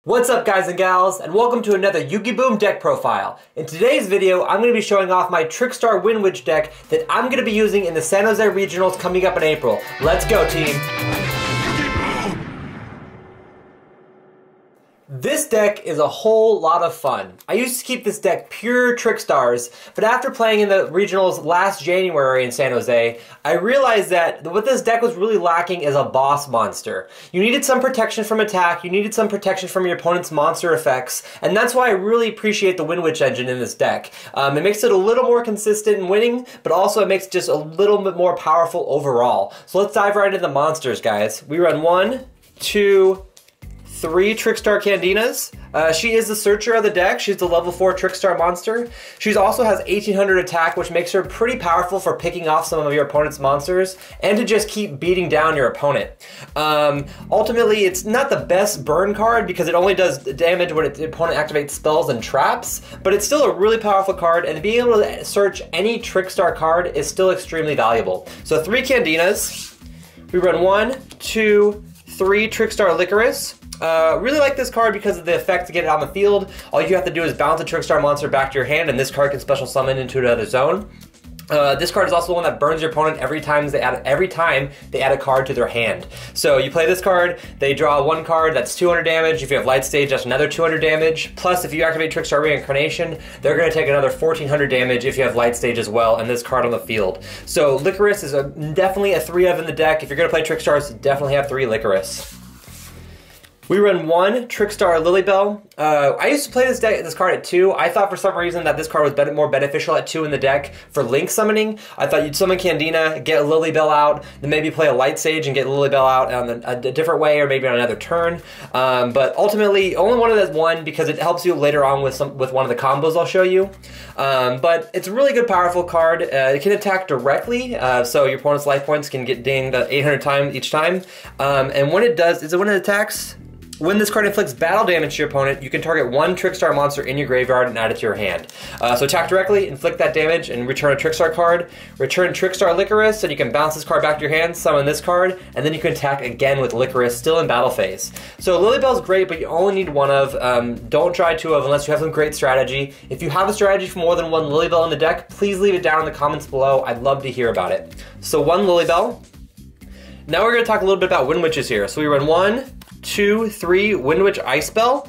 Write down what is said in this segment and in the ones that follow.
What's up guys and gals, and welcome to another YugiBOOM deck profile. In today's video, I'm going to be showing off my Trickstar Windwitch deck that I'm going to be using in the San Jose Regionals coming up in April. Let's go team! This deck is a whole lot of fun. I used to keep this deck pure Trickstars, but after playing in the regionals last January in San Jose, I realized that what this deck was really lacking is a boss monster. You needed some protection from attack, you needed some protection from your opponent's monster effects, and that's why I really appreciate the Windwitch engine in this deck. It makes it a little more consistent in winning, but also it makes it just a little bit more powerful overall. So let's dive right into the monsters, guys. We run 1, 2, 3 Trickstar Candinas. She is the searcher of the deck. She's the level 4 Trickstar monster. She also has 1800 attack, which makes her pretty powerful for picking off some of your opponent's monsters and to just keep beating down your opponent. Ultimately, it's not the best burn card because it only does damage when the opponent activates spells and traps, but it's still a really powerful card, and being able to search any Trickstar card is still extremely valuable. So 3 Candinas. We run 1, 2, 3 Trickstar Licorice. Really like this card because of the effect to get it on the field. All you have to do is bounce a Trickstar monster back to your hand, and this card can special summon into another zone. This card is also the one that burns your opponent every time they add a card to their hand. So you play this card, they draw 1 card, that's 200 damage. If you have Light Stage, that's another 200 damage. Plus, if you activate Trickstar Reincarnation, they're going to take another 1400 damage if you have Light Stage as well, and this card on the field. So Licorice is definitely a 3 of in the deck. If you're going to play Trickstars, definitely have 3 Licorice. We run 1 Trickstar Lilybell. I used to play this card at 2. I thought for some reason that this card was more beneficial at 2 in the deck for link summoning. I thought you'd summon Candina, get a Lilybell out, then maybe play a Light Sage and get Lilybell out on a different way or maybe on another turn. But ultimately, only one of those won because it helps you later on with one of the combos I'll show you. But it's a really good, powerful card. It can attack directly, so your opponent's life points can get dinged 800 times each time. And when it does, when it attacks, when this card inflicts battle damage to your opponent, you can target 1 Trickstar monster in your graveyard and add it to your hand. So attack directly, inflict that damage, and return a Trickstar card. Return Trickstar Licorice, and you can bounce this card back to your hand, summon this card, and then you can attack again with Licorice, still in battle phase. So Lilybell's great, but you only need 1 of. Don't try 2 of unless you have some great strategy. If you have a strategy for more than 1 Lilybell in the deck, please leave it down in the comments below. I'd love to hear about it. So 1 Lilybell. Now we're going to talk a little bit about Windwitches here. So we run 1, 2, 3 Windwitch Icebell.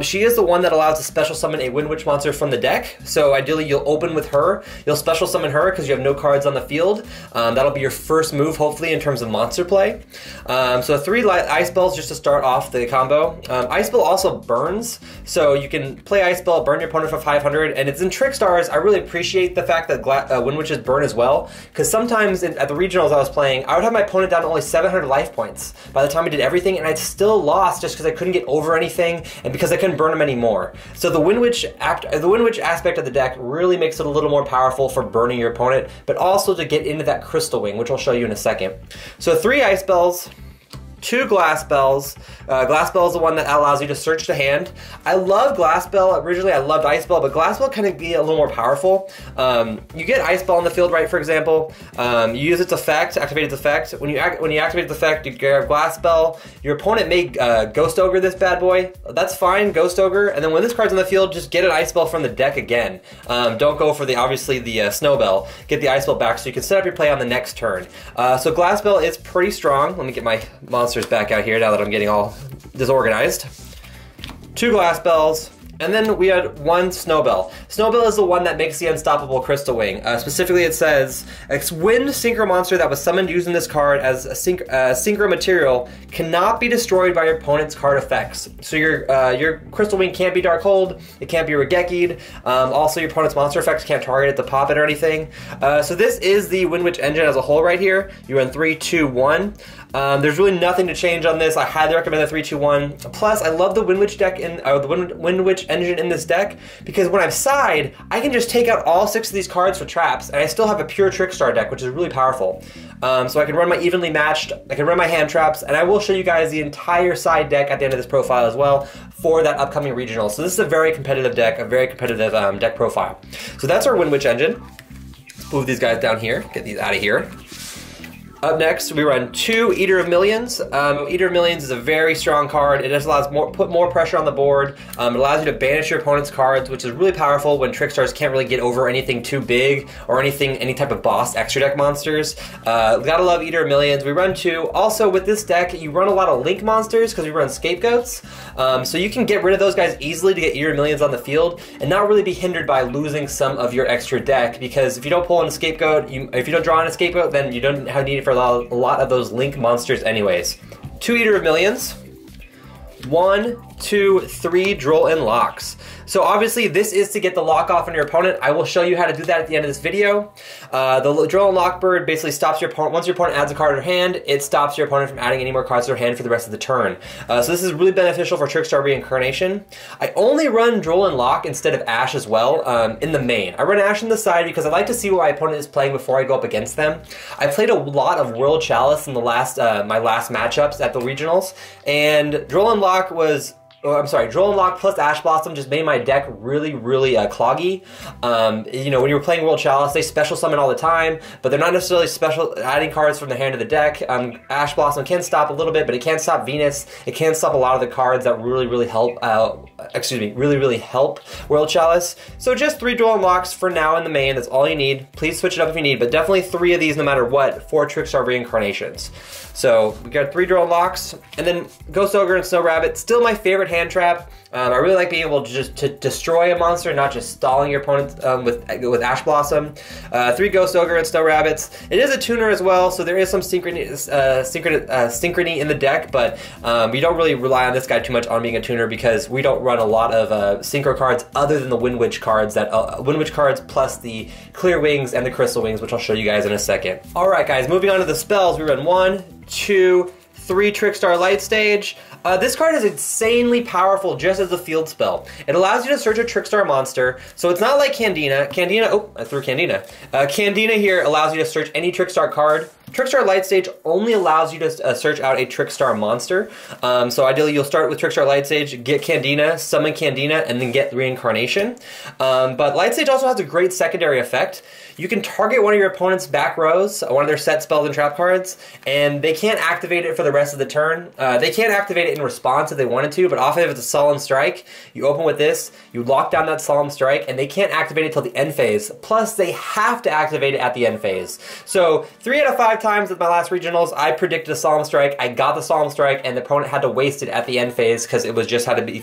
She is the one that allows to special summon a Windwitch monster from the deck. So ideally you'll open with her. You'll special summon her because you have no cards on the field. That'll be your first move hopefully in terms of monster play. So 3 Icebells just to start off the combo. Icebell also burns. So you can play Icebell, burn your opponent for 500. And it's in Trickstars. I really appreciate the fact that Windwitches burn as well. Because sometimes at the regionals I was playing, I would have my opponent down to only 700 life points by the time I did everything. And I'd still lost just because I couldn't get over anything and because I couldn't burn them anymore. So the Windwitch aspect of the deck really makes it a little more powerful for burning your opponent, but also to get into that Crystal Wing, which I'll show you in a second. So 3 Icebells, 2 Glassbells. Glassbell is the one that allows you to search the hand. I love Glassbell. Originally I loved Icebell, but Glassbell kind of be a little more powerful. You get Icebell on the field, right, for example. You use its effect, activate its effect. When you activate its effect, you grab Glassbell. Your opponent may Ghost Ogre this bad boy. That's fine, Ghost Ogre. And then when this card's on the field, just get an Icebell from the deck again. Don't go for obviously the Snowbell. Get the Icebell back so you can set up your play on the next turn. So Glassbell is pretty strong. Let me get my monsters back out here now that I'm getting all disorganized. 2 Glassbells, and then we had 1 Snowbell. Snowbell is the one that makes the unstoppable Crystal Wing. Specifically it says, a wind synchro monster that was summoned using this card as a synchro material cannot be destroyed by your opponent's card effects. So your Crystal Wing can't be Darkhold, it can't be Regeki'd, also your opponent's monster effects can't target it to pop it or anything. So this is the Windwitch engine as a whole right here. You run 3, 2, 1. There's really nothing to change on this. I highly recommend the 3-2-1. Plus, I love the Windwitch deck the Windwitch engine in this deck because when I've side, I can just take out all 6 of these cards for traps, and I still have a pure Trickstar deck, which is really powerful. So I can run my evenly matched, I can run my hand traps, and I will show you guys the entire side deck at the end of this profile as well for that upcoming regional. So this is a very competitive deck, a very competitive deck profile. So that's our Windwitch engine. Let's move these guys down here, get these out of here. Up next, we run 2 Eater of Millions. Eater of Millions is a very strong card. It just allows put more pressure on the board. It allows you to banish your opponent's cards, which is really powerful when Trickstars can't really get over anything too big or any type of boss extra deck monsters. Gotta love Eater of Millions. We run 2. Also, with this deck, you run a lot of Link monsters because we run Scapegoats. So you can get rid of those guys easily to get Eater of Millions on the field and not really be hindered by losing some of your extra deck, because if you don't pull in a Scapegoat, if you don't draw in a Scapegoat, then you don't have need for a lot of those Link monsters anyways. 2 Eater of Millions. 1, 2, 3 Droll and Locks. So obviously this is to get the lock off on your opponent. I will show you how to do that at the end of this video. The Droll and Lock bird basically stops your opponent. Once your opponent adds a card to their hand, it stops your opponent from adding any more cards to their hand for the rest of the turn. So this is really beneficial for Trickstar Reincarnation. I only run Droll and Lock instead of Ash as well in the main. I run Ash on the side because I like to see what my opponent is playing before I go up against them. I played a lot of World Chalice in the my last matchups at the regionals, and Droll and Lock was... Oh, I'm sorry, Droll and Lock plus Ash Blossom just made my deck really cloggy. You know, when you were playing World Chalice, they special summon all the time, but they're not necessarily special adding cards from the hand to the deck. Ash Blossom can stop a little bit, but it can't stop Venus. It can't stop a lot of the cards that really help, really help World Chalice. So just 3 Droll and Locks for now in the main. That's all you need. Please switch it up if you need, but definitely 3 of these no matter what for Trickstar Reincarnations. So we got 3 Droll and Locks, and then Ghost Ogre and Snow Rabbit. Still my favorite hand trap. I really like being able to just destroy a monster, not just stalling your opponent with Ash Blossom. 3 Ghost Ogre and Snow Rabbits. It is a tuner as well, so there is some synchrony in the deck, but we don't really rely on this guy too much on being a tuner because we don't run a lot of synchro cards other than the Windwitch cards, Windwitch cards plus the Clear Wings and the Crystal Wings, which I'll show you guys in a second. Alright guys, moving on to the spells, we run 1, 2, 3 Trickstar Light Stage. This card is insanely powerful just as a field spell. It allows you to search a Trickstar monster, so it's not like Candina. Oh, I threw Candina. Candina here allows you to search any Trickstar card. Trickstar Light Stage only allows you to search out a Trickstar monster. So ideally you'll start with Trickstar Light Stage, get Candina, summon Candina, and then get Reincarnation. But Light Stage also has a great secondary effect. You can target one of your opponent's back rows, one of their set spells and trap cards, and they can't activate it for the rest of the turn. They can't activate it in response if they wanted to, but often if it's a Solemn Strike, you open with this, you lock down that Solemn Strike, and they can't activate it till the end phase. Plus, they have to activate it at the end phase. So 3 out of 5 times at my last regionals, I predicted a Solemn Strike, I got the Solemn Strike, and the opponent had to waste it at the end phase because it was just had to be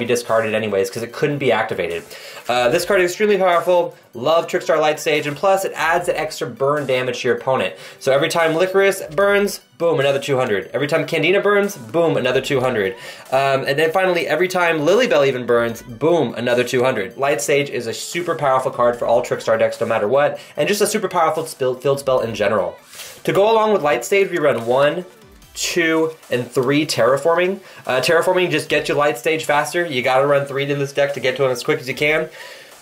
discarded anyways because it couldn't be activated. This card is extremely powerful. Love Trickstar Light Stage, and plus it adds that extra burn damage to your opponent. So every time Licorice burns, boom, another 200. Every time Candina burns, boom, another 200. And then finally, every time Lilybell even burns, boom, another 200. Light Stage is a super powerful card for all Trickstar decks no matter what, and just a super powerful field spell in general. To go along with Light Stage, we run 1, 2, and 3 Terraforming. Terraforming just gets you Light Stage faster. You gotta run 3 in this deck to get to it as quick as you can.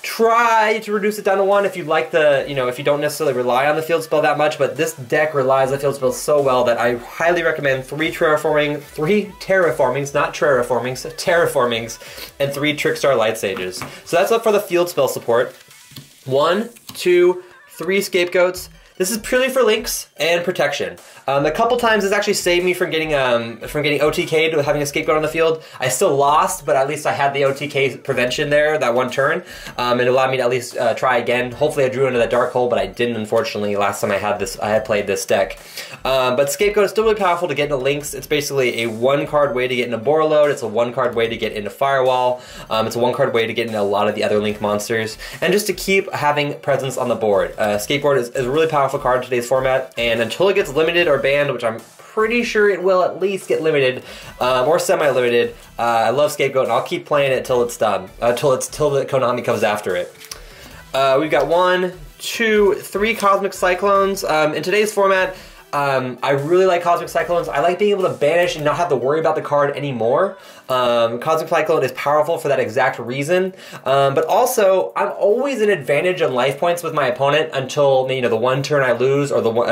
Try to reduce it down to 1 if you like if you don't necessarily rely on the field spell that much, but this deck relies on the field spell so well that I highly recommend 3 Terraformings, not Terraformings, Terraformings, and 3 Trickstar Light Stages. So that's up for the field spell support. 1, 2, 3 Scapegoats. This is purely for links and protection. A couple times this actually saved me from getting OTK'd with having a Scapegoat on the field. I still lost, but at least I had the OTK prevention there that one turn. It allowed me to at least try again. Hopefully I drew into that dark hole, but I didn't, unfortunately, last time I had played this deck. But Scapegoat is still really powerful to get into links. It's basically a 1-card way to get into Borreload. It's a 1-card way to get into Firewall. It's a 1-card way to get into a lot of the other link monsters. And just to keep having presence on the board. Scapegoat is a really powerful card in today's format, and until it gets limited or banned, which I'm pretty sure it will at least get limited or semi-limited, I love Scapegoat, and I'll keep playing it till it's done, till the Konami comes after it. We've got 1, 2, 3 Cosmic Cyclones. In today's format, I really like Cosmic Cyclones. I like being able to banish and not have to worry about the card anymore. Cosmic Cyclone is powerful for that exact reason, but also I'm always an advantage on life points with my opponent until the one turn I lose, or the one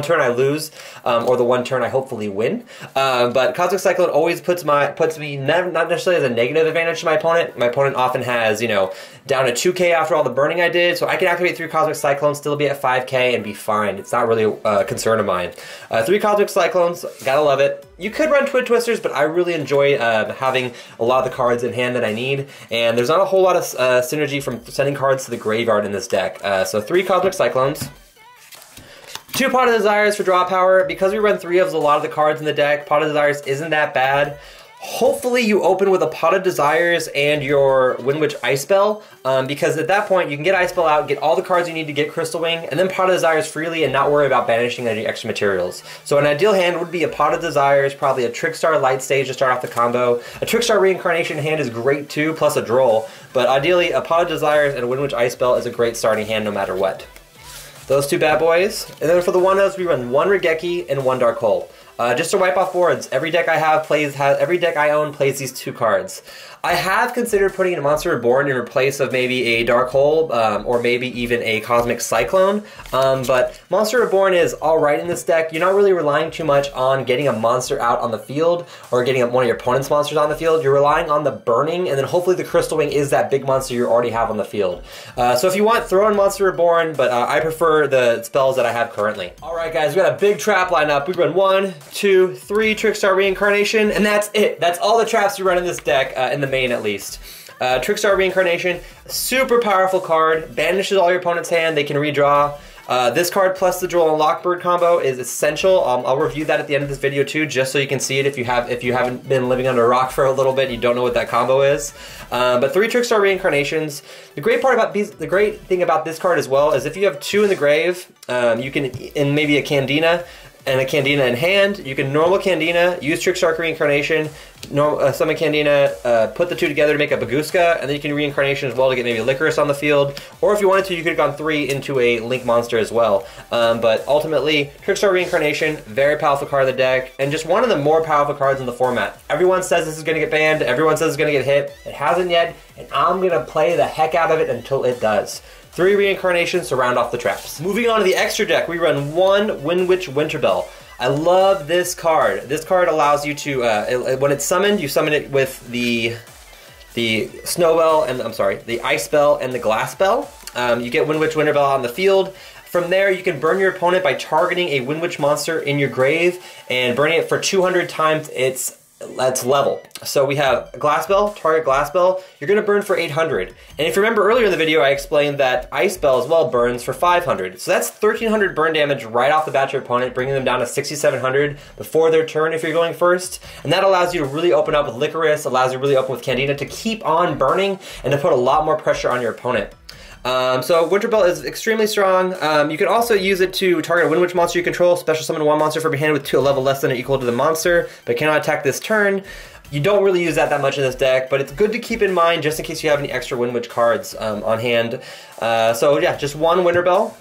turn I lose, or the one turn I hopefully win. But Cosmic Cyclone always puts me not necessarily as a negative advantage to my opponent. My opponent often has down to 2k after all the burning I did, so I can activate 3 Cosmic Cyclones, still be at 5k, and be fine. It's not really a concern of mine. 3 Cosmic Cyclones, gotta love it. You could run Twin Twisters, but I really enjoy having a lot of the cards in hand that I need, and there's not a whole lot of synergy from sending cards to the graveyard in this deck. So 3 Cosmic Cyclones. 2 Pot of Desires for draw power. Because we run 3 of a lot of the cards in the deck, Pot of Desires isn't that bad. Hopefully you open with a Pot of Desires and your Windwitch Ice Spell, because at that point you can get Ice Spell out, get all the cards you need to get Crystal Wing, and then Pot of Desires freely and not worry about banishing any extra materials. So an ideal hand would be a Pot of Desires, probably a Trickstar Light Stage to start off the combo. A Trickstar Reincarnation hand is great too, plus a Droll, but ideally a Pot of Desires and a Windwitch Ice Spell is a great starting hand no matter what. Those 2 bad boys. And then for the 1-ofs, we run 1 Regeki and 1 Dark Hole. Just to wipe off boards, every deck I own plays these 2 cards. I have considered putting in a Monster Reborn in place of maybe a Dark Hole, or maybe even a Cosmic Cyclone, but Monster Reborn is alright in this deck. You're not really relying too much on getting a monster out on the field, or getting one of your opponent's monsters on the field. You're relying on the burning, and then hopefully the Crystal Wing is that big monster you already have on the field. So if you want, throw in Monster Reborn, but I prefer the spells that I have currently. Alright guys, we got a big trap lineup. We run 1, 2, 3 Trickstar Reincarnation, and that's it. That's all the traps you run in this deck, in the main at least. Trickstar Reincarnation, super powerful card, banishes all your opponent's hand, they can redraw. This card plus the Droll and Lockbird combo is essential. I'll review that at the end of this video too, just so you can see it if you haven't been living under a rock for a little bit and you don't know what that combo is. But 3 Trickstar Reincarnations. The great thing about this card as well is if you have 2 in the grave, you can, in maybe a Candina, and a Candina in hand, you can normal Candina, use Trickstar Reincarnation, summon Candina, put the 2 together to make a Baguska, and then you can Reincarnation as well to get maybe a Licorice on the field. Or if you wanted to, you could have gone 3 into a Link monster as well. But ultimately, Trickstar Reincarnation, very powerful card of the deck, and just one of the more powerful cards in the format. Everyone says this is going to get banned, everyone says it's going to get hit. It hasn't yet, and I'm going to play the heck out of it until it does. 3 Reincarnations to round off the traps. Moving on to the extra deck, we run 1 Windwitch Winterbell. I love this card. This card allows you to, when it's summoned, you summon it with the Snowbell and, the Ice Spell and the Glass Spell. You get Windwitch Winterbell on the field. From there, you can burn your opponent by targeting a Windwitch monster in your grave and burning it for 200 times its level. So we have a Glass Spell, target Glass Spell, you're going to burn for 800. And if you remember earlier in the video, I explained that Ice Spell as well burns for 500. So that's 1300 burn damage right off the bat to your opponent, bringing them down to 6700 before their turn if you're going first. And that allows you to really open up with Licorice, allows you to really open with Candina to keep on burning and to put a lot more pressure on your opponent. So Winterbell is extremely strong. You can also use it to target a Windwitch monster you control, special summon 1 monster from your hand with a level less than or equal to the monster, but cannot attack this turn. You don't really use that much in this deck, but it's good to keep in mind just in case you have any extra Windwitch cards on hand. So yeah, just 1 Winterbell.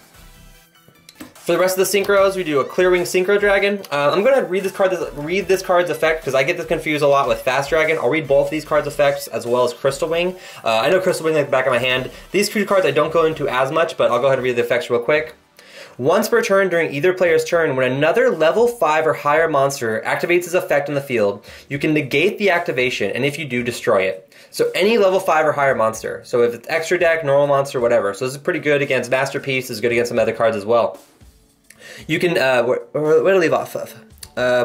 For the rest of the synchros, we do a Clearwing Synchro Dragon. I'm going to read this card's effect because I get this confused a lot with Fast Dragon. I'll read both of these cards' effects as well as Crystal Wing. I know Crystal Wing like the back of my hand. These 2 cards I don't go into as much, but I'll go ahead and read the effects real quick. Once per turn during either player's turn, when another level 5 or higher monster activates its effect in the field, you can negate the activation, and if you do, destroy it. So any level 5 or higher monster. So if it's extra deck, normal monster, whatever. So this is pretty good against Masterpiece. This is good against some other cards as well. You can, where to leave off of?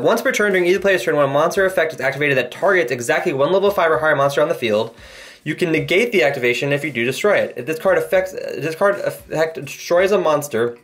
Once per turn during either player's turn, when a monster effect is activated that targets exactly 1 level 5 or higher monster on the field, you can negate the activation if you do destroy it. If this card effect destroys a monster,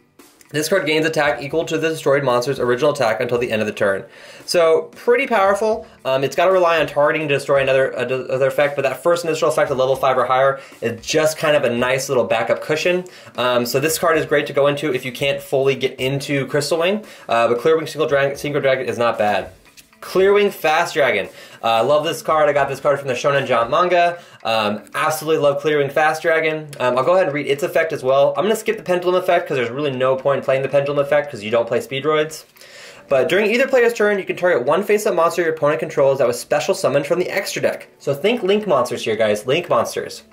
this card gains attack equal to the destroyed monster's original attack until the end of the turn. So, pretty powerful. It's got to rely on targeting to destroy another effect, but that first initial effect of level 5 or higher is just kind of a nice little backup cushion. So this card is great to go into if you can't fully get into Crystal Wing, but Clearwing Synchro Dragon is not bad. Clearwing Fast Dragon. I love this card. I got this card from the Shonen Jump manga. Absolutely love Clearwing Fast Dragon. I'll go ahead and read its effect as well. I'm going to skip the Pendulum effect because there's really no point in playing the Pendulum effect because you don't play Speedroids. But during either player's turn, you can target one face-up monster your opponent controls that was special summoned from the extra deck. So think Link monsters here, guys. Link monsters.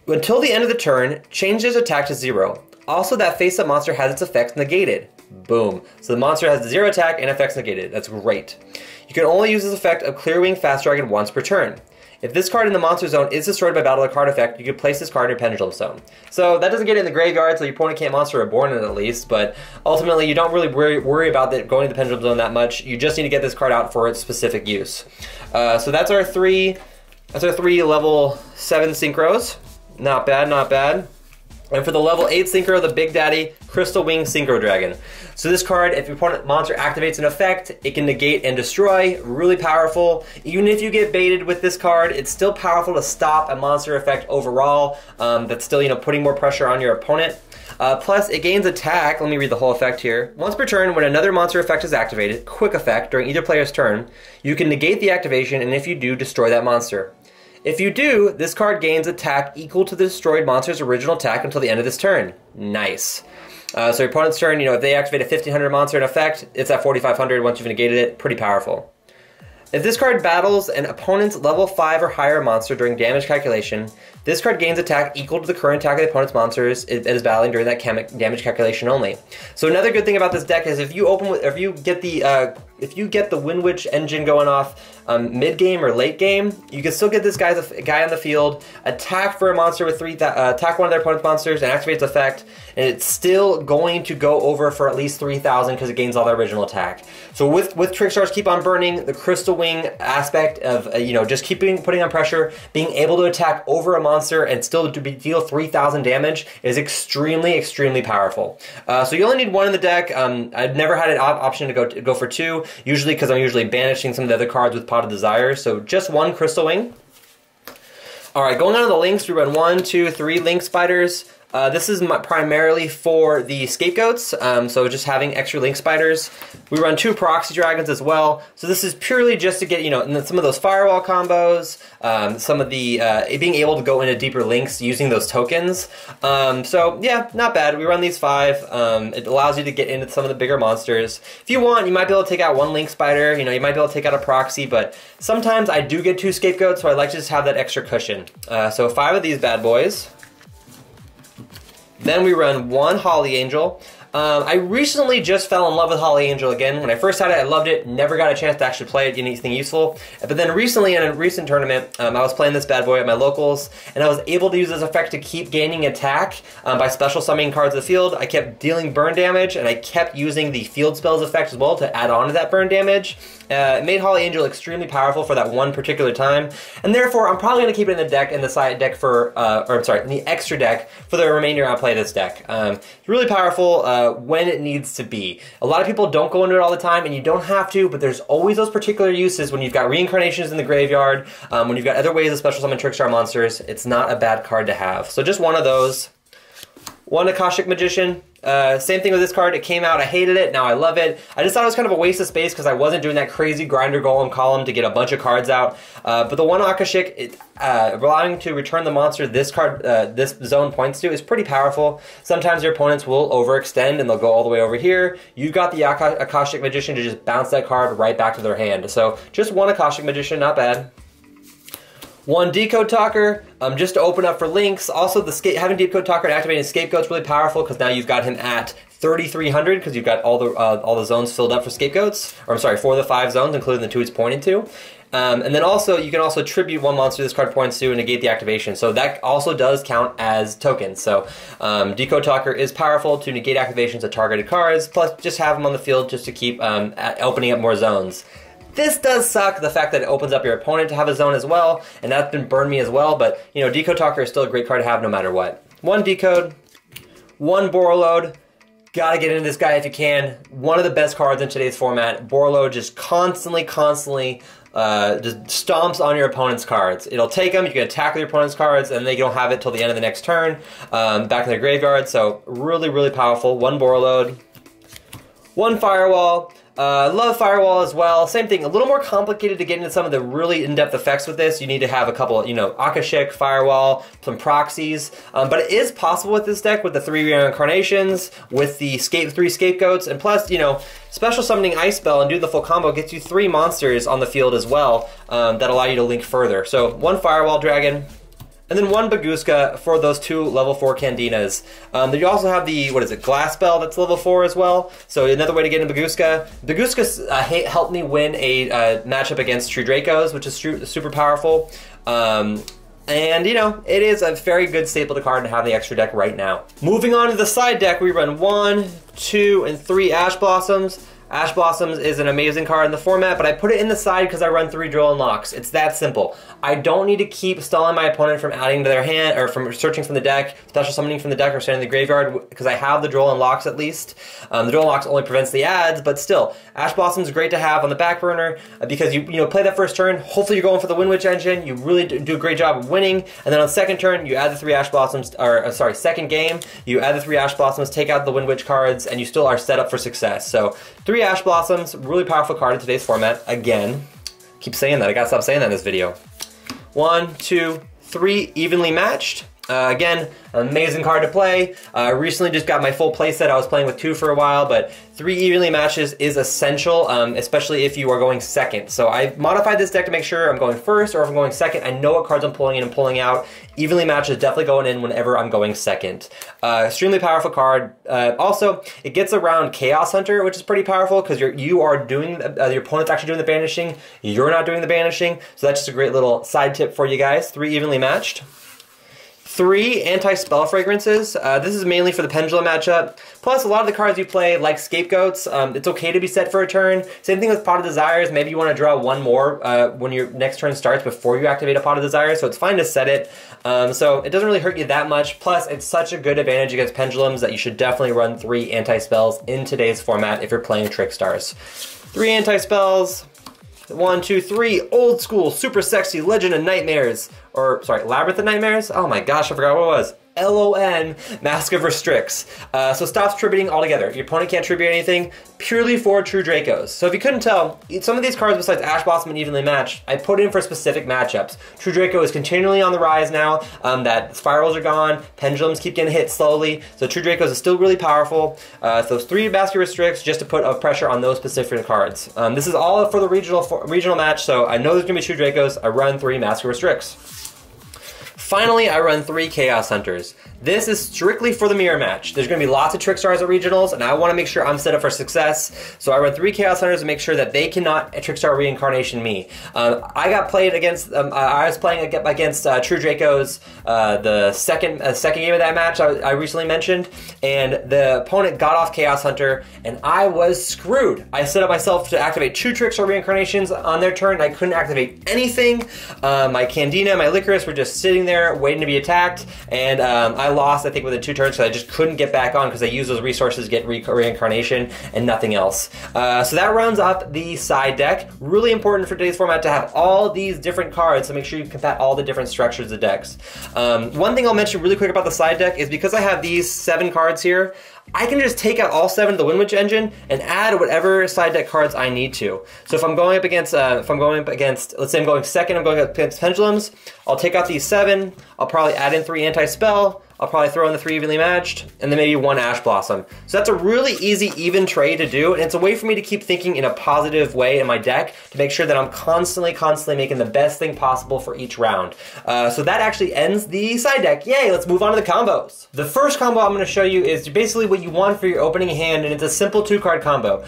Until the end of the turn, change its attack to 0. Also, that face-up monster has its effects negated. Boom. So the monster has 0 attack and effects negated. That's great. You can only use this effect of Clear Wing Fast Dragon once per turn. If this card in the monster zone is destroyed by battle or card effect, you can place this card in your pendulum zone. So that doesn't get it in the graveyard, so your opponent can't monster reborn it at least, but ultimately you don't really worry about it going to the pendulum zone that much. You just need to get this card out for its specific use. So that's our three level 7 synchros. Not bad, not bad. And for the level 8 synchro, the Big Daddy, Crystal Wing Synchro Dragon. So this card, if your opponent monster activates an effect, it can negate and destroy. Really powerful. Even if you get baited with this card, it's still powerful to stop a monster effect overall. That's still, putting more pressure on your opponent. Plus, it gains attack. Let me read the whole effect here. Once per turn, when another monster effect is activated, quick effect, during either player's turn, you can negate the activation, and if you do, destroy that monster. If you do, this card gains attack equal to the destroyed monster's original attack until the end of this turn. Nice. So your opponent's turn, if they activate a 1500 monster in effect, it's at 4500 once you've negated it. Pretty powerful. If this card battles an opponent's level 5 or higher monster during damage calculation, this card gains attack equal to the current attack of the opponent's monsters it is battling during that damage calculation only. So another good thing about this deck is if you get the Windwitch engine going off mid game or late game, you can still get this guy on the field, attack for a monster with attack one of their opponent's monsters and activate its effect, and it's still going to go over for at least 3000 because it gains all the original attack. So with Trickstars Keep on Burning, the Crystal Wing aspect of just putting on pressure, being able to attack over a monster and still deal 3000 damage is extremely powerful. So you only need one in the deck. I've never had an option to go for 2, usually because I'm usually banishing some of the other cards with Pot of Desire. So just one Crystal Wing. Alright, going on to the links, we run 1, 2, 3 Link Spiders. This is primarily for the Scapegoats, so just having extra Link Spiders. We run 2 Proxy Dragons as well, so this is purely just to get, some of those Firewall combos, some of the, being able to go into deeper links using those tokens. So yeah, not bad. We run these 5. It allows you to get into some of the bigger monsters. If you want, you might be able to take out 1 Link Spider, you might be able to take out a Proxy, but sometimes I do get 2 Scapegoats, so I like to just have that extra cushion. So 5 of these bad boys. Then we run 1 Holly Angel. I recently just fell in love with Holly Angel again. When I first had it, I loved it. Never got a chance to actually play it, get anything useful. But then recently, in a recent tournament, I was playing this bad boy at my locals, and I was able to use this effect to keep gaining attack by special summoning cards of the field. I kept dealing burn damage, and I kept using the field spells effect as well to add on to that burn damage. It made Holly Angel extremely powerful for that one particular time, and therefore I'm probably going to keep it in the deck, in the side deck for, in the extra deck for the remainder I play this deck. It's really powerful when it needs to be. A lot of people don't go into it all the time, and you don't have to, but there's always those particular uses when you've got reincarnations in the graveyard, when you've got other ways to special summon Trickstar monsters. It's not a bad card to have. So just one of those. 1 Akashic Magician. Same thing with this card. It came out, I hated it, now I love it. I just thought it was kind of a waste of space because I wasn't doing that crazy grinder golem column to get a bunch of cards out. But the 1 Akashic, allowing to return the monster this card, this zone points to, is pretty powerful. Sometimes your opponents will overextend and they'll go all the way over here. You've got the Akashic Magician to just bounce that card right back to their hand. So just 1 Akashic Magician, not bad. 1 Decode Talker, just to open up for links. Also, having Decode Talker and activating Scapegoat is really powerful because now you've got him at 3,300 because you've got all the zones filled up for Scapegoats. Or I'm sorry, for the 5 zones, including the 2 it's pointing to. And then also, you can also tribute 1 monster this card points to and negate the activation. So that also does count as tokens. So Decode Talker is powerful to negate activations of targeted cards, plus just have them on the field just to keep opening up more zones. This does suck, the fact that it opens up your opponent to have a zone as well, and that's been burned me as well, but Decode Talker is still a great card to have no matter what. 1 Decode, 1 Borreload. Gotta get into this guy if you can. One of the best cards in today's format. Borreload just constantly just stomps on your opponent's cards. It'll take them, you can attack with your opponent's cards, and they don't have it till the end of the next turn, back in their graveyard, so really powerful. 1 Borreload. 1 Firewall. Love Firewall as well. Same thing, a little more complicated to get into some of the really in-depth effects with this. You need to have a couple, you know, Akashic, Firewall, some proxies. But it is possible with this deck with the 3 reincarnations, with the 3 Scapegoats, and plus, you know, special summoning Ice Spell and do the full combo gets you 3 monsters on the field as well that allow you to link further. So 1 Firewall Dragon, and then 1 Baguska for those 2 level 4 Candinas. Then you also have the, what is it, Glass Spell that's level 4 as well. So another way to get into Baguska. Baguska helped me win a matchup against True Dracos, which is super powerful. And, you know, it is a very good staple to card to have the extra deck right now. Moving on to the side deck, we run 1, 2, and 3 Ash Blossoms. Ash Blossoms is an amazing card in the format, but I put it in the side because I run 3 Drill and Locks. It's that simple. I don't need to keep stalling my opponent from adding to their hand, or from searching from the deck, special summoning from the deck, or standing in the graveyard, because I have the Drill and Locks at least. The Drill and Locks only prevents the adds, but still, Ash Blossoms is great to have on the back burner, because you know, play that first turn, hopefully you're going for the Windwitch engine, you really do a great job of winning, and then on second turn, you add the 3 Ash Blossoms, or sorry, second game, you add the 3 Ash Blossoms, take out the Windwitch cards, and you still are set up for success. So, 3 Ash Blossoms, really powerful card in today's format. Again, keep saying that. I gotta stop saying that in this video. 1, 2, 3, evenly matched. Again, amazing card to play. I recently just got my full playset. I was playing with 2 for a while, but 3 evenly matches is essential, especially if you are going second. So I modified this deck to make sure I'm going first, or if I'm going second, I know what cards I'm pulling in and pulling out. Evenly matches definitely going in whenever I'm going second. Extremely powerful card. Also, it gets around Chaos Hunter, which is pretty powerful because you are doing, your opponent's actually doing the banishing, you're not doing the banishing. So that's just a great little side tip for you guys. 3 evenly matched. 3 anti-spell fragrances. This is mainly for the Pendulum matchup. Plus, a lot of the cards you play, like Scapegoats, it's okay to be set for a turn. Same thing with Pot of Desires. Maybe you want to draw 1 more when your next turn starts before you activate a Pot of Desires, so it's fine to set it. So it doesn't really hurt you that much. Plus, it's such a good advantage against Pendulums that you should definitely run 3 anti-spells in today's format if you're playing Trickstars. 3 anti-spells. 1, 2, 3, old school, super sexy, Legend of Nightmares, or sorry, Labyrinth of Nightmares? Oh my gosh, I forgot what it was. LON, Mask of Restricts. So stops tributing altogether. Your opponent can't tribute anything, purely for True Dracos. So if you couldn't tell, some of these cards besides Ash Blossom and Evenly Matched, I put in for specific matchups. True Draco is continually on the rise now, that spirals are gone, pendulums keep getting hit slowly, so True Dracos is still really powerful. So those 3 Mask of Restricts just to put a pressure on those specific cards. This is all for the regional match, so I know there's gonna be True Dracos, I run 3 Mask of Restricts. Finally, I run 3 Chaos Hunters. This is strictly for the mirror match. There's going to be lots of Trickstars at regionals, and I want to make sure I'm set up for success. So I run 3 Chaos Hunters to make sure that they cannot Trickstar reincarnation me. I got played against. I was playing against True Dracos the second game of that match I recently mentioned, and the opponent got off Chaos Hunter, and I was screwed. I set up myself to activate 2 Trickstar reincarnations on their turn. I couldn't activate anything. My Candina, my Licorice were just sitting there waiting to be attacked, and I lost, I think, within 2 turns, so I just couldn't get back on because I used those resources to get reincarnation and nothing else. So that rounds up the side deck. Really important for today's format to have all these different cards, so make sure you combat all the different structures of decks. One thing I'll mention really quick about the side deck is because I have these 7 cards here, I can just take out all 7 of the Windwitch engine and add whatever side deck cards I need to. So if I'm going up against, let's say I'm going second, I'm going up against Pendulums, I'll take out these 7, I'll probably add in 3 anti-spell, I'll probably throw in the 3 evenly matched, and then maybe 1 Ash Blossom. So that's a really easy, even trade to do, and it's a way for me to keep thinking in a positive way in my deck to make sure that I'm constantly making the best thing possible for each round. So that actually ends the side deck. Yay, let's move on to the combos. The first combo I'm going to show you is basically what you want for your opening hand, and it's a simple 2-card combo.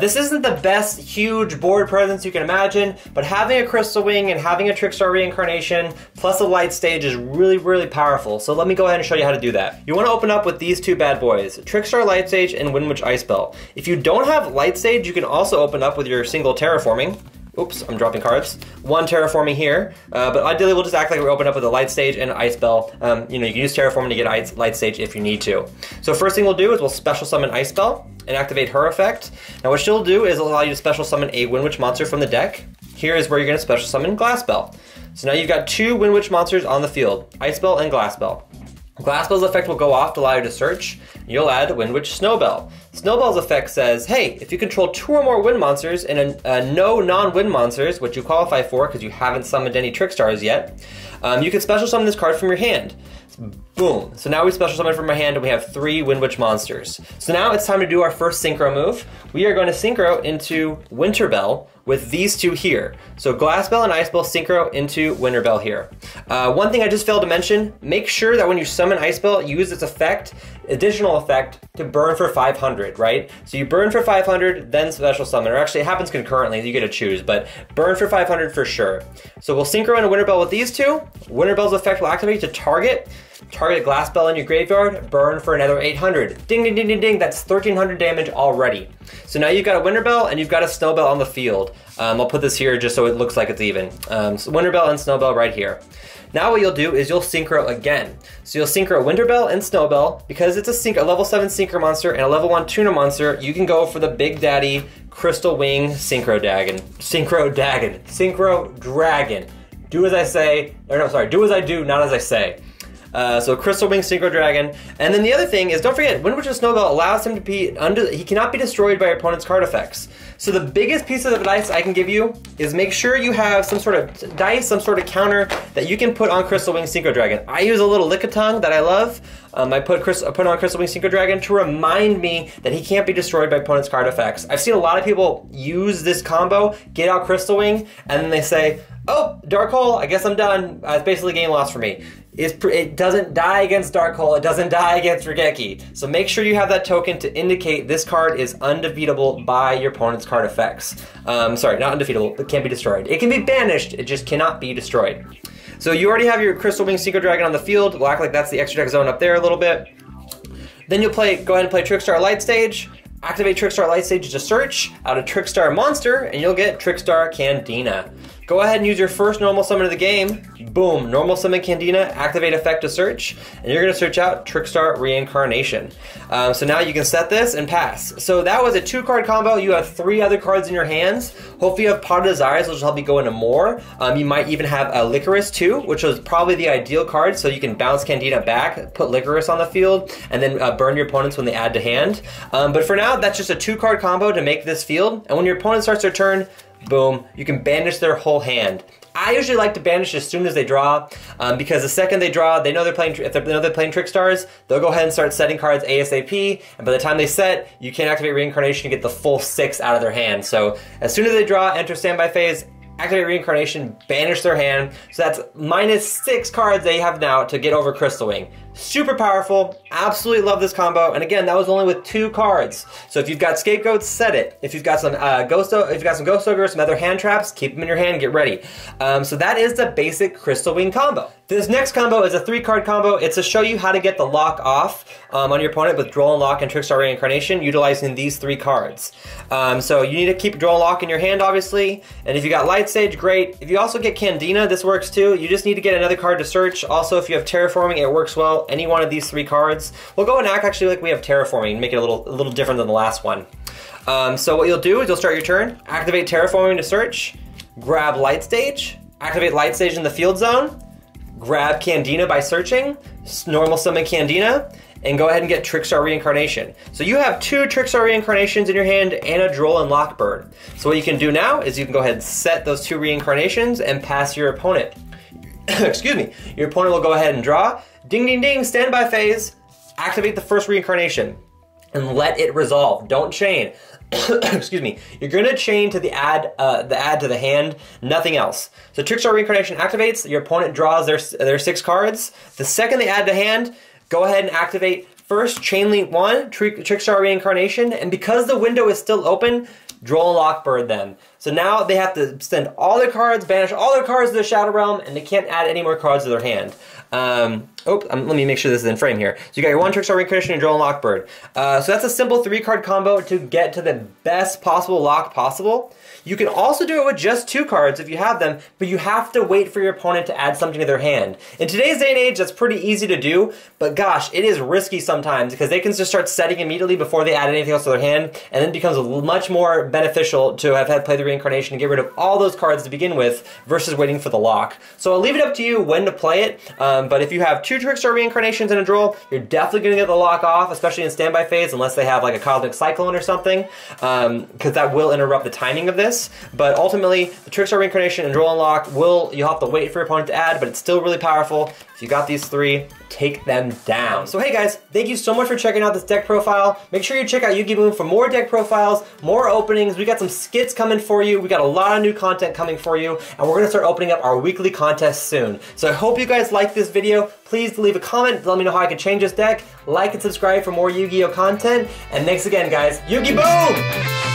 This isn't the best huge board presence you can imagine, but having a Crystal Wing and having a Trickstar Reincarnation plus a Light Stage is really, really powerful. So let me go ahead and show you how to do that. You want to open up with these 2 bad boys, Trickstar Light Stage and Windwitch Ice Spell. If you don't have Light Stage, you can also open up with your single Terraforming. Oops, I'm dropping cards. 1 Terraforming here, but ideally we'll just act like we open up with a Light Stage and an Ice Spell. You know, you can use Terraforming to get Light Stage if you need to. So first thing we'll do is we'll special summon Ice Spell and activate her effect. Now what she'll do is allow you to special summon a Windwitch monster from the deck. Here is where you're going to special summon Glass Spell. So now you've got 2 Windwitch monsters on the field, Ice Spell and Glass Spell. Glass Spell's effect will go off to allow you to search, you'll add Windwitch Snowbell. Snowbell's effect says, hey, if you control 2 or more wind monsters and no non-wind monsters, which you qualify for because you haven't summoned any Trickstars yet, you can special summon this card from your hand. Boom. So now we special summon from our hand and we have 3 Windwitch monsters. So now it's time to do our first synchro move. We are going to synchro into Winterbell with these 2 here. So Glassbell and Icebell synchro into Winterbell here. One thing I just failed to mention, make sure that when you summon Icebell, you use its effect, additional effect, to burn for 500, right? So you burn for 500, then special summon, or actually it happens concurrently, you get to choose, but burn for 500 for sure. So we'll synchro into Winterbell with these 2. Winterbell's effect will activate to target Glassbell in your graveyard, burn for another 800. Ding, ding, ding, ding, ding, that's 1300 damage already. So now you've got a Winterbell and you've got a Snowbell on the field. I'll put this here just so it looks like it's even. So Winterbell and Snowbell right here. Now what you'll do is you'll synchro again. So you'll synchro Winterbell and Snowbell. Because it's a level 7 Synchro monster and a level 1 Tuner monster, you can go for the Big Daddy Crystal Wing Synchro Dragon. Do as I say, or no, sorry, do as I do, not as I say. So Crystal Wing Synchro Dragon. And then the other thing is, don't forget, Windwitch Snowbell allows him to be he cannot be destroyed by your opponent's card effects. So the biggest piece of advice I can give you is make sure you have some sort of dice, some sort of counter that you can put on Crystal Wing Synchro Dragon. I use a little Lickitung that I love. I put on Crystal Wing Synchro Dragon to remind me that he can't be destroyed by opponent's card effects. I've seen a lot of people use this combo, get out Crystal Wing, and then they say, oh, Dark Hole, I guess I'm done. It's basically game lost for me. It doesn't die against Dark Hole, it doesn't die against Regeki. So make sure you have that token to indicate this card is undefeatable by your opponent's card effects. Sorry, not undefeatable, it can't be destroyed. It can be banished, it just cannot be destroyed. So you already have your Crystal Wing Synchro Dragon on the field. We'll act like that's the extra deck zone up there a little bit. Then you'll go ahead and play Trickstar Light Stage. Activate Trickstar Light Stage to search out a Trickstar monster, and you'll get Trickstar Candina. Go ahead and use your first normal summon of the game. Boom, normal summon Candina, activate effect to search, and you're gonna search out Trickstar Reincarnation. So now you can set this and pass. So that was a 2-card combo. You have 3 other cards in your hands. Hopefully you have Pot of Desires, which will help you go into more. You might even have a Licorice too, which was probably the ideal card, so you can bounce Candina back, put Licorice on the field, and then burn your opponents when they add to hand. But for now, that's just a 2-card combo to make this field, and when your opponent starts their turn, boom, you can banish their whole hand. I usually like to banish as soon as they draw, because the second they draw, they know they're playing. If they know they're playing Trickstars, they'll go ahead and start setting cards ASAP. And by the time they set, you can activate Reincarnation and get the full 6 out of their hand. So as soon as they draw, enter standby phase, activate Reincarnation, banish their hand. So that's -6 cards they have now to get over Crystal Wing. Super powerful, absolutely love this combo. And again, that was only with 2 cards. So if you've got Scapegoats, set it. If you've got some Ghost Ogre, some other hand traps, keep them in your hand, get ready. So that is the basic Crystal Wing combo. This next combo is a 3-card combo. It's to show you how to get the lock off on your opponent with Droll and Lock and Trickstar Reincarnation, utilizing these 3 cards. So you need to keep Droll and Lock in your hand, obviously. And if you got Light Stage, great. If you also get Candina, this works too. You just need to get another card to search. Also, if you have Terraforming, it works well. Any one of these 3 cards. We'll go and act actually like we have Terraforming and make it a little different than the last one. So what you'll do is you'll start your turn, activate Terraforming to search, grab Light Stage, activate Light Stage in the field zone, grab Candina by searching, normal summon Candina, and go ahead and get Trickstar Reincarnation. So you have 2 Trickstar Reincarnations in your hand and a Droll and Lock bird. So what you can do now is you can go ahead and set those 2 Reincarnations and pass your opponent. Excuse me. Your opponent will go ahead and draw. Ding, ding, ding, standby phase. Activate the first Reincarnation and let it resolve. Don't chain. Excuse me. You're gonna chain to the add to the hand, nothing else. So Trickstar Reincarnation activates. Your opponent draws their 6 cards. The second they add to hand, go ahead and activate first Chain Link 1, Trickstar Reincarnation, and because the window is still open, Droll and Lock bird them. So now they have to send all their cards, banish all their cards to the Shadow Realm, and they can't add any more cards to their hand. Let me make sure this is in frame here. So you got your 1 Trickstar Reincarnation and Droll and Lock bird. So that's a simple 3-card combo to get to the best possible lock possible. You can also do it with just 2 cards if you have them, but you have to wait for your opponent to add something to their hand. In today's day and age, that's pretty easy to do, but gosh, it is risky sometimes because they can just start setting immediately before they add anything else to their hand, and then it becomes much more beneficial to have had play the reincarnation and get rid of all those cards to begin with versus waiting for the lock. So I'll leave it up to you when to play it, but if you have 2 Trickstar reincarnations in a draw, you're definitely going to get the lock off, especially in standby phase, unless they have like a Cosmic Cyclone or something, because that will interrupt the timing of this. But ultimately, the Trickstar reincarnation and draw and lock you'll have to wait for your opponent to add, but it's still really powerful. If you got these 3, take them down. So hey guys, thank you so much for checking out this deck profile. Make sure you check out YugiBOOM for more deck profiles, more openings. We got some skits coming for you. We got a lot of new content coming for you, and we're gonna start opening up our weekly contests soon. So I hope you guys liked this video. Please leave a comment, let me know how I can change this deck. Like and subscribe for more Yu-Gi-Oh content. And thanks again guys, YugiBOOM!